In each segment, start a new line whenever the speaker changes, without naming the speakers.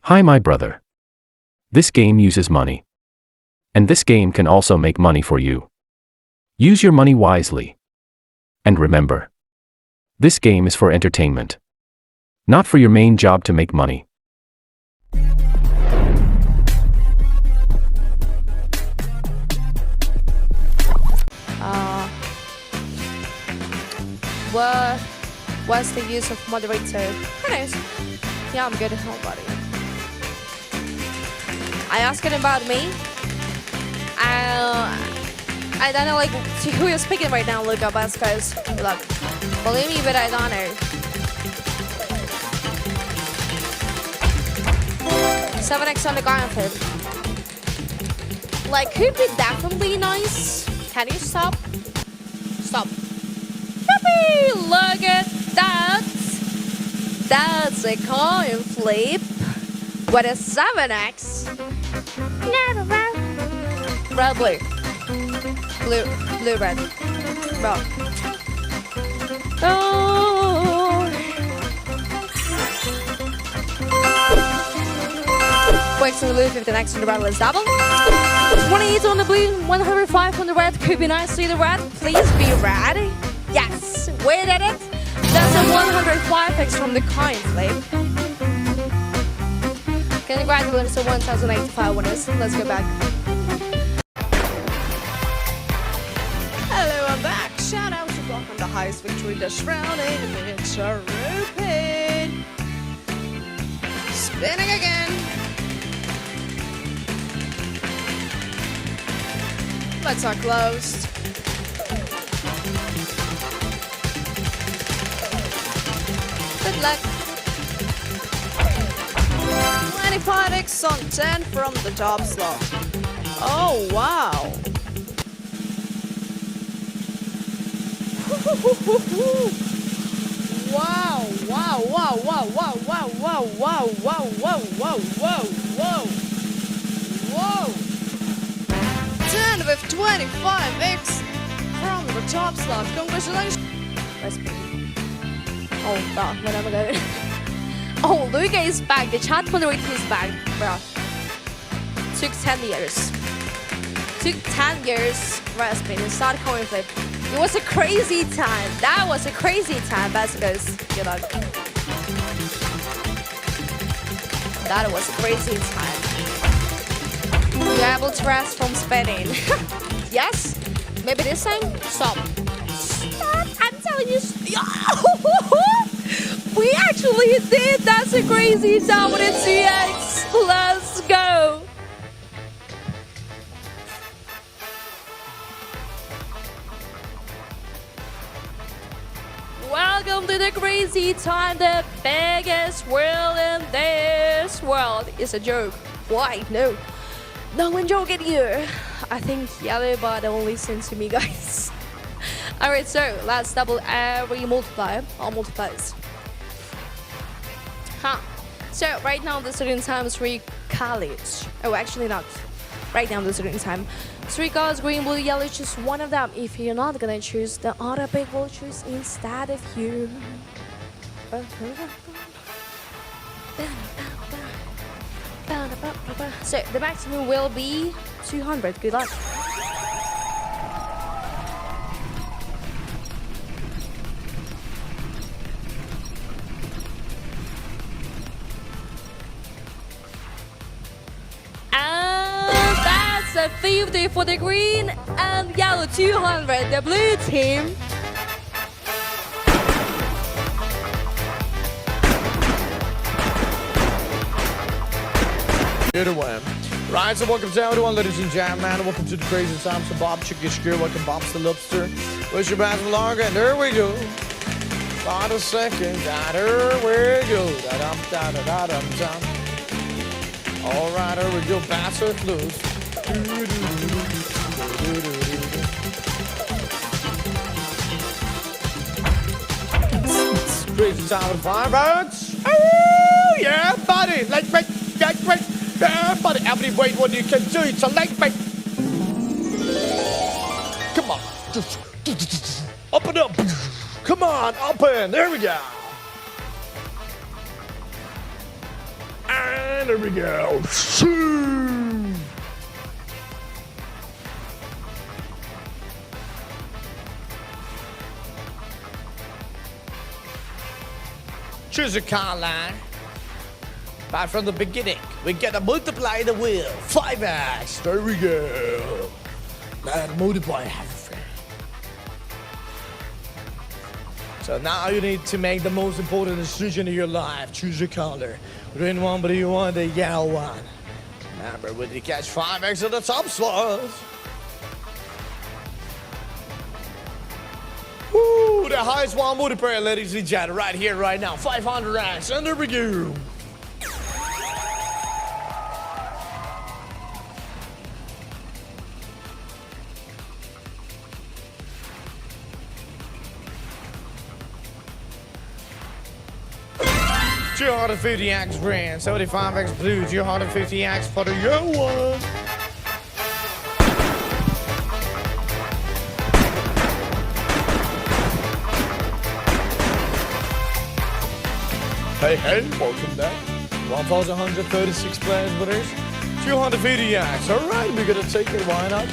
Hi, my brother. This game uses money. And this game can also make money for you. Use your money wisely. And remember, this game is for entertainment, not for your main job to make money.
What's the use of moderator? Who knows? Yeah, I'm good. How about it? Are you asking about me? I don't know like to who you're speaking right now, Luca, but guys, look, believe me, but I don't know. 7x on the gauntlet. Like, could be definitely nice. Can you stop? Stop. Yippee! Look at that. That's a coin flip. What a 7x. Red, blue. Blue, red. Bro. Oh. Breaks on the blue, 15x on the red. Let's double. 28 on the blue, 105 on the red. Could be nice. See the red. Please be red. Yes. Wait at it. That's a 105x from the coin flip. Congratulations to 1,085 winners. Let's go back. Hello, I'm back. Shout out to Block on the highest victory dash round 8 minutes are open. Spinning again. Bets are closed. Good luck. 25x on 10 from the top slot. Oh, wow. Wow, wow, wow, wow, wow, wow, wow, wow, wow, wow, wow, wow, wow, whoa. 10 with 25x from the top slot. Congratulations. Oh, wow, what am I going? Oh, Luca is back. The chat moderator is back, bro. Took 10 years. Took 10 years. Raspin and start coin flip. It was a crazy time. That was a crazy time. That's because, you know, that was a crazy time. You're able to rest from spinning. Yes? Maybe this time? Stop. Stop. I'm telling you. We actually did. That's a crazy time with a 2x. Let's go. Welcome to the crazy time. The biggest world in this world is a joke. Why? No. No one joking here. I think yellow, but don't listen to me, guys. Alright, so let's double every multiplier. All multipliers. So right now the starting time is 3 colors. Oh, actually not. Right now the starting time. 3 colors, green, blue, yellow. Choose one of them. If you're not gonna choose, the other pick will choose instead of you. So the maximum will be 200. Good luck. A 50 for the green and yellow 200, the blue team.
Good one. Right, so welcome to everyone, ladies and gentlemen. Welcome to the crazy times of Bob Chickishker. Welcome, Bob's the Lobster. Where's your best vlog? And there we go. About a second. There we go. Da-dum-da-da-da-dum-dum. All right, here we go. Bass are loose. Crazy time of 5 votes. Oh yeah, buddy. Like wait, yeah, buddy. Everybody, wait, what you can do? It's a leg break. Come on, up and up. Come on, up and there we go. And there we go. Shoo! Choose a car line. Right from the beginning, we get to multiply the wheel. 5x. There we go. Now multiply everything. So now you need to make the most important decision in your life. Choose a color. Green one, but you want the yellow one. Remember, when you catch 5x at the top slot. Woo! The highest one multiplier, ladies and gentlemen, right here, right now. 500x, and there we go. $250x green, 75x blue, $250x for the yellow one. Hey, welcome back. 1,136 players with us. 250x. All right, we're gonna take it. Why not?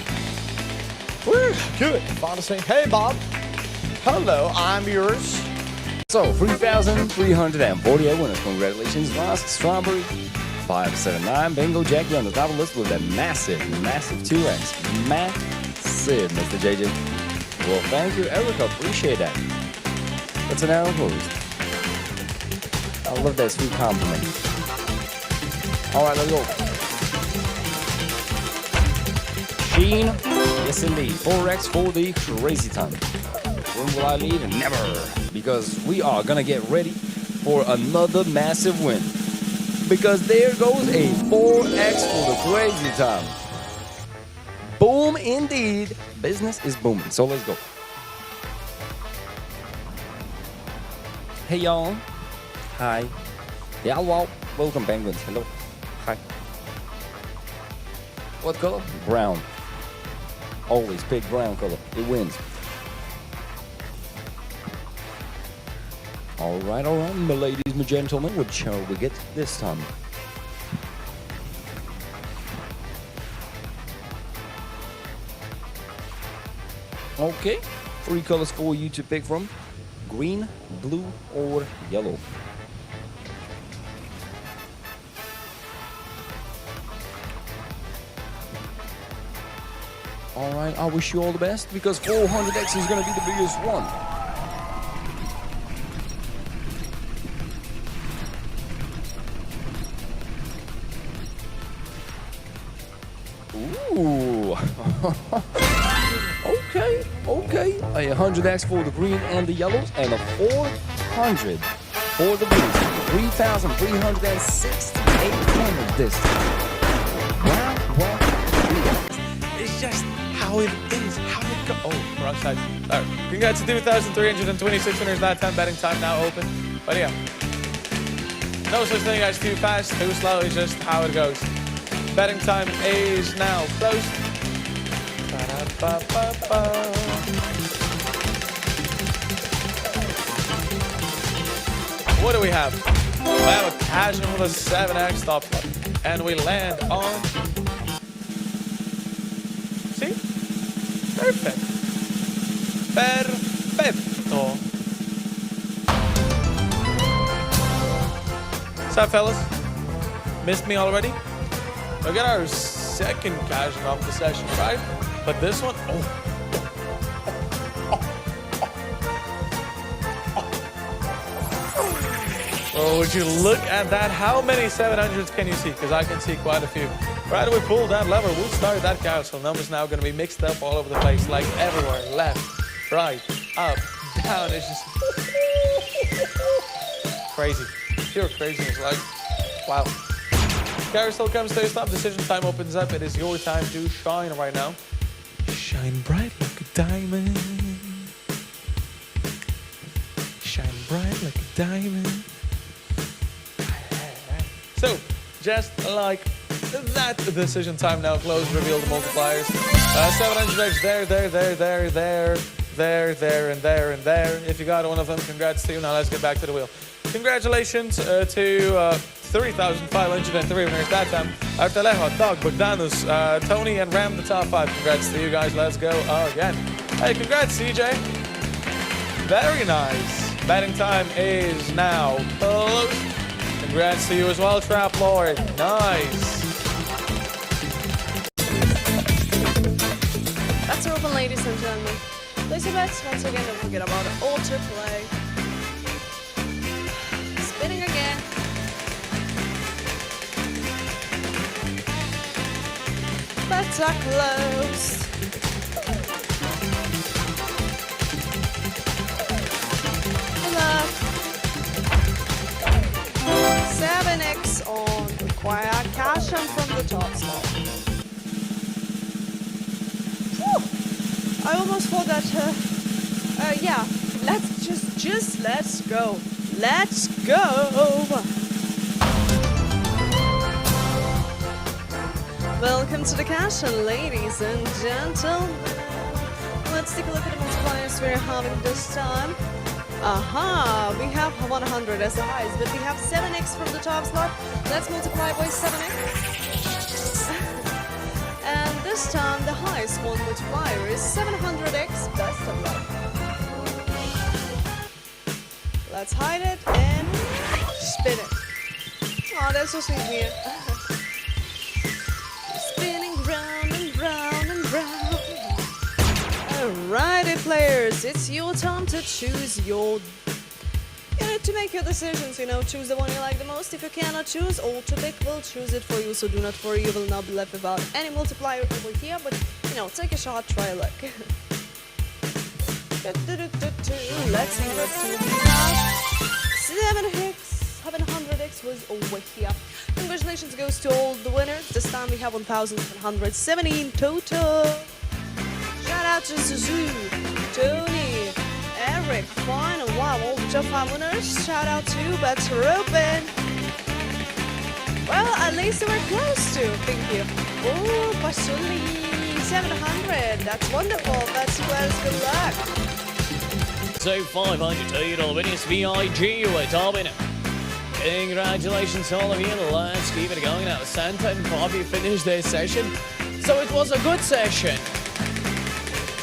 Woo, good. Father saying, hey, Bob. Hello, I'm yours.
So, 3,348 winners. Congratulations, Ross, Strawberry, 579, Bingo, Jackie on the top of the list with a massive 2x. Massive, Mr. JJ. Well, thank you, Erica. Appreciate that. That's an arrow closed. I love that sweet compliment. All right, let's go. Sheen, yes indeed. 4x for the crazy time. When will I leave? Never. Because we are gonna get ready for another massive win. Because there goes a 4x for the crazy time. Boom indeed. Business is booming. So let's go. Hey y'all. Hi. Yeah, well, welcome penguins. Hello. Hi. What color? Brown. Always pick brown color. It wins. All right, my ladies, my gentlemen. What shall we get this time? Okay, 3 colors for you to pick from. Green, blue, or yellow. All right, I wish you all the best because 400x is going to be the biggest one. Ooh. Okay. A 100x for the green and the yellows, and a 400 for the blues. 3,368 winners this time. Wow.
It's just how it is, how it goes. Oh, wrong side. All right. Congrats to 2,326 winners. That time betting time now open. But yeah, no such thing as too fast, too slow. It's just how it goes. Betting time is now closed. Ba-da-ba-ba-ba. What do we have? We have a cash in with a 7x top slot. And we land on... See? Perfect. Perfecto. What's up, fellas? Missed me already? Look at our second cash off the session, right? But this one, oh, would you look at that? How many 700s can you see? Because I can see quite a few. Right, we pull that lever, we'll start that couch. So numbers now going to be mixed up all over the place, like everywhere. Left, right, up, down. It's just crazy. Pure craziness, like, wow. Carousel comes to a stop. Decision time opens up. It is your time to shine right now. Shine bright like a diamond. Shine bright like a diamond. So, just like that, decision time now closed. Reveal the multipliers. 700x there, and there. If you got one of them, congrats to you. Now let's get back to the wheel. Congratulations to 3,503 winners that time. Artalejo, Doug, Bogdanus, Tony, and Ram, the top 5. Congrats to you guys. Let's go again. Hey, congrats, CJ. Very nice. Betting time is now closed. Congrats to you as well, Trap Lord. Nice.
Bets are open, ladies and gentlemen. Place your bets. Once again, don't forget about autoplay. Spinning again. Bets are closed. Enough. 7x on require cash and from the top slot. I almost thought that, yeah, let's let's go. Let's go. Welcome to the cash, ladies and gentlemen. Let's take a look at the multipliers we're having this time. Aha, we have 100 as the highest, but we have 7x from the top slot. Let's multiply by 7x. And this time, the highest one multiplier is 700x. Best of luck. Let's hide it and spin it. Oh, that's so sweet here. Spinning round and round and round. Alrighty, players, it's your time to choose your... to make your decisions, choose the one you like the most. If you cannot choose, Autopic will choose it for you, so do not worry, you will not be left without any multiplier over here, but, take a shot, try a luck. Let's see what we have. 700x was over here. Congratulations goes to all the winners. This time we have 1,770 in total. Shout out to Zuzu, Tony, Eric, final, wow, all the top 5 winners. Shout out to Bets Open. Well, at least they were close to, thank you. Oh, Pasuli, 700, that's wonderful, that's good luck.
So 500 total winners, VIG, you were top winner. Congratulations all of you, let's keep it going now. Santa and Bobby finished their session, so it was a good session.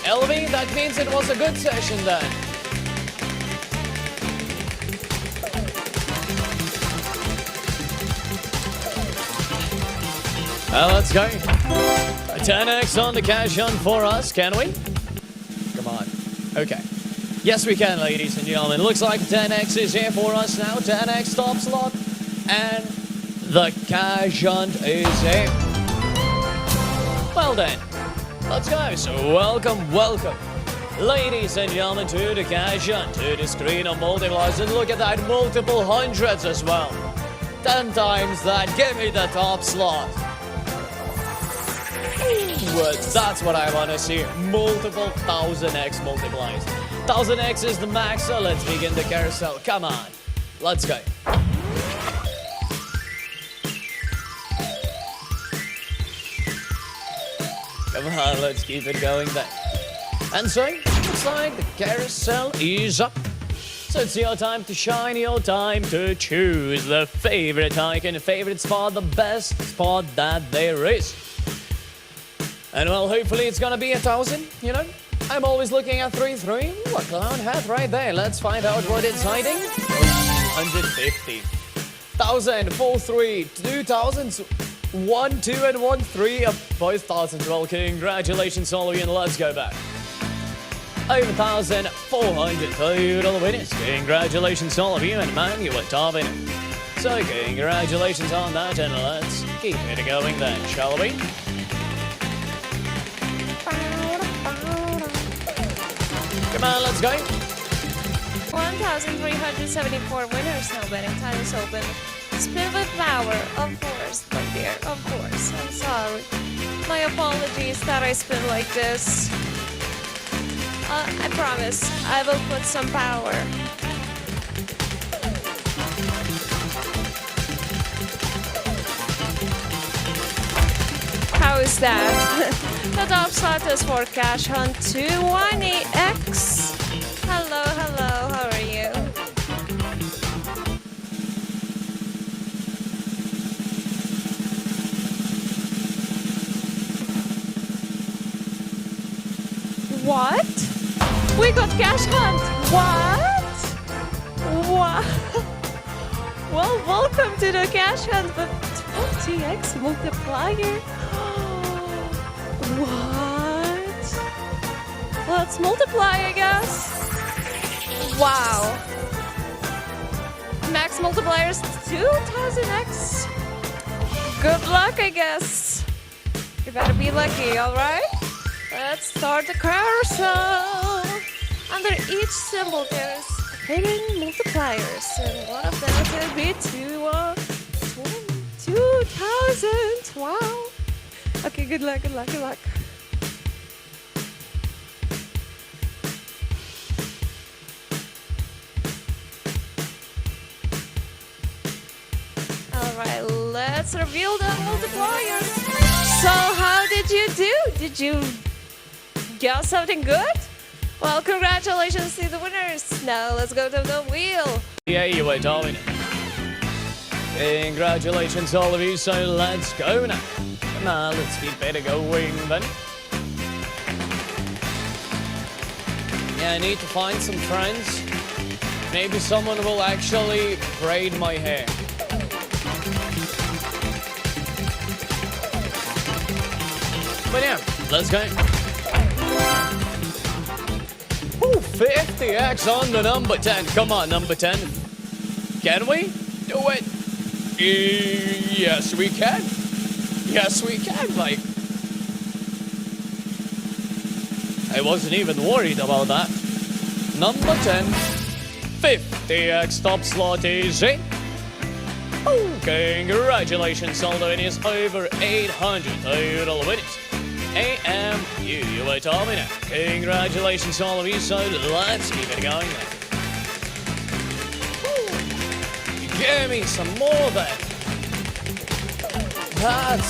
LV, that means it was a good session then. Let's go. A 10x on the cash hunt for us, can we? Come on. Okay. Yes, we can, ladies and gentlemen. Looks like 10x is here for us now. 10x top slot. And the cash hunt is here. Well then. Let's go. So welcome. Ladies and gentlemen, to the cash hunt, to the screen of multipliers. And look at that, multiple hundreds as well. 10 times that. Give me the top slot. That's what I want to see. Multiple 1000x multipliers. 1000x is the max, so let's begin the carousel. Come on. Let's go. Come on, let's keep it going then. And so, looks like the carousel is up. So it's your time to shine, your time to choose the favorite icon, favorite spot, the best spot that there is. And well, hopefully it's gonna be 1,000, I'm always looking at 3-3. Ooh, a clown hat right there. Let's find out what it's hiding. 150. 1,000, 4-3, 2,000, 1, 2, and 1, 3. Both 1,000. Well, congratulations all of you, and let's go back. Over 1,400 total winners. Congratulations all of you, and man, you were top winner. So congratulations on that, and let's keep it going then, shall we? Come on, let's go.
1,374 winners now. Betting time is open. Spin with power, of course, my dear, of course. I'm sorry. My apologies that I spin like this. I promise, I will put some power. How is that? The top slot is for cash hunt 218X. Hello, how are you? What? We got cash hunt. What? What? Well, welcome to the cash hunt, but 20x multiplier. What? Well, it's multiply, I guess. Wow. Max multiplier is 2000x. Good luck, I guess. You better be lucky, alright? Let's start the carousel. Under each symbol there is hidden multipliers, and one of them is going to be 2000. Wow. Okay, good luck, good luck, good luck. Alright, let's reveal the multipliers. So, how did you do? Did you get something good? Well, congratulations to the winners. Now, let's go to the wheel.
Yeah, you were doing it. Congratulations, all of you. So, let's go now. Come on, let's keep it going then. Yeah, I need to find some friends. Maybe someone will actually braid my hair. But yeah, let's go. Ooh, 50x on the number 10. Come on, number 10. Can we do it? Yes, we can. Yes, we can, like. I wasn't even worried about that. Number 10. 50x top slot is in. Oh, congratulations, although it is over 800 total winners. You were told me now. Congratulations, all of you. So let's keep it going then. Give me some more then.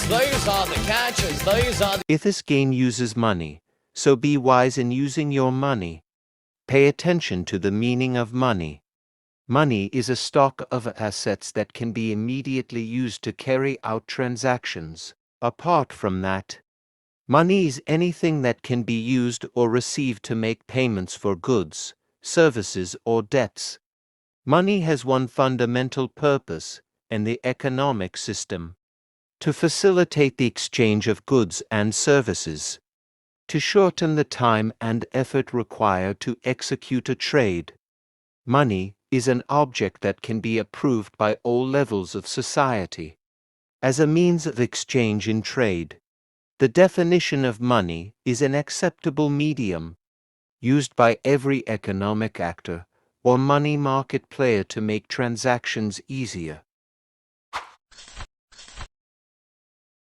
Those are the catches. Those are the...
If this game uses money, so be wise in using your money. Pay attention to the meaning of money. Money is a stock of assets that can be immediately used to carry out transactions. Apart from that, money is anything that can be used or received to make payments for goods, services, or debts. Money has one fundamental purpose in the economic system: to facilitate the exchange of goods and services, to shorten the time and effort required to execute a trade. Money is an object that can be approved by all levels of society as a means of exchange in trade. The definition of money is an acceptable medium used by every economic actor or money market player to make transactions easier.